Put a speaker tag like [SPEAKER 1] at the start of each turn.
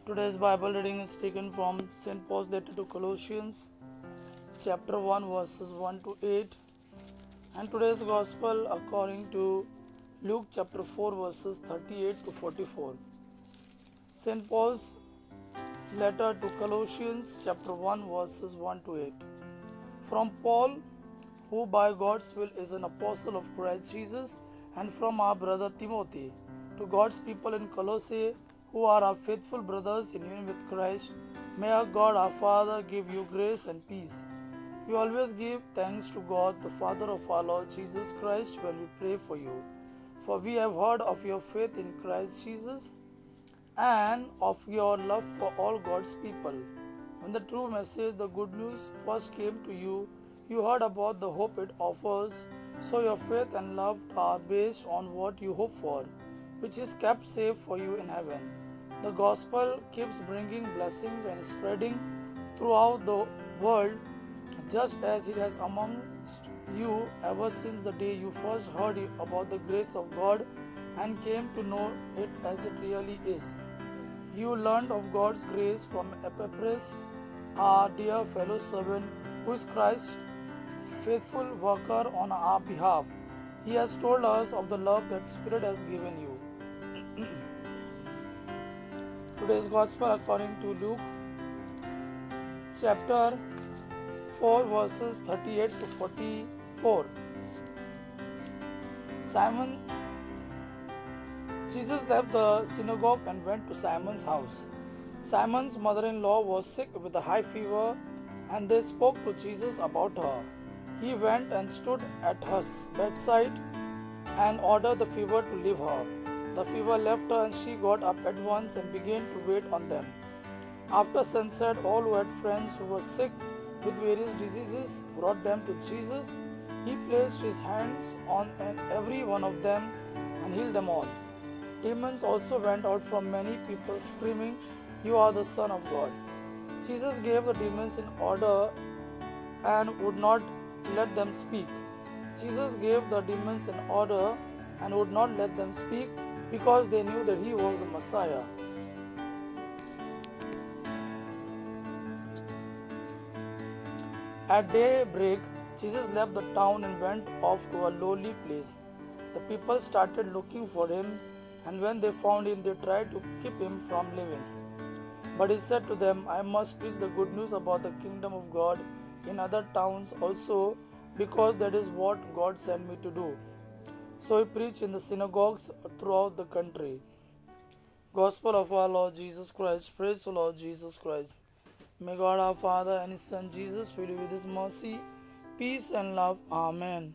[SPEAKER 1] Today's Bible reading is taken from St. Paul's letter to Colossians, chapter 1, verses 1 to 8, and today's Gospel according to Luke chapter 4, verses 38 to 44. St. Paul's letter to Colossians, chapter 1, verses 1 to 8. From Paul, who by God's will is an apostle of Christ Jesus, and from our brother Timothy, to God's people in Colossae, who are our faithful brothers in union with Christ, may our God our Father give you grace and peace. We always give thanks to God, the Father of our Lord Jesus Christ, when we pray for you. For we have heard of your faith in Christ Jesus and of your love for all God's people. When the true message, the good news, first came to you, you heard about the hope it offers, so your faith and love are based on what you hope for, which is kept safe for you in heaven. The gospel keeps bringing blessings and spreading throughout the world, just as it has amongst you ever since the day you first heard about the grace of God and came to know it as it really is. You learned of God's grace from Epaphras, our dear fellow servant, who is Christ's faithful worker on our behalf. He has told us of the love that Spirit has given you. Today's Gospel according to Luke chapter 4 verses 38 to 44. Jesus left the synagogue and went to Simon's house. Simon's mother-in-law was sick with a high fever, and they spoke to Jesus about her. He went and stood at her bedside and ordered the fever to leave her. The fever left her and she got up at once and began to wait on them. After sunset, all who had friends who were sick with various diseases brought them to Jesus. He placed his hands on every one of them and healed them all. Demons also went out from many people, screaming, "You are the Son of God." Jesus gave the demons in order and would not let them speak. Jesus gave the demons in order and would not let them speak because they knew that he was the Messiah. At daybreak, Jesus left the town and went off to a lowly place. The people started looking for him, and when they found him, they tried to keep him from leaving. But he said to them, "I must preach the good news about the kingdom of God in other towns also, because that is what God sent me to do." So he preached in the synagogues throughout the country. Gospel of our Lord Jesus Christ. Praise the Lord Jesus Christ. May God our Father and His Son Jesus fill you with His mercy, peace and love. Amen.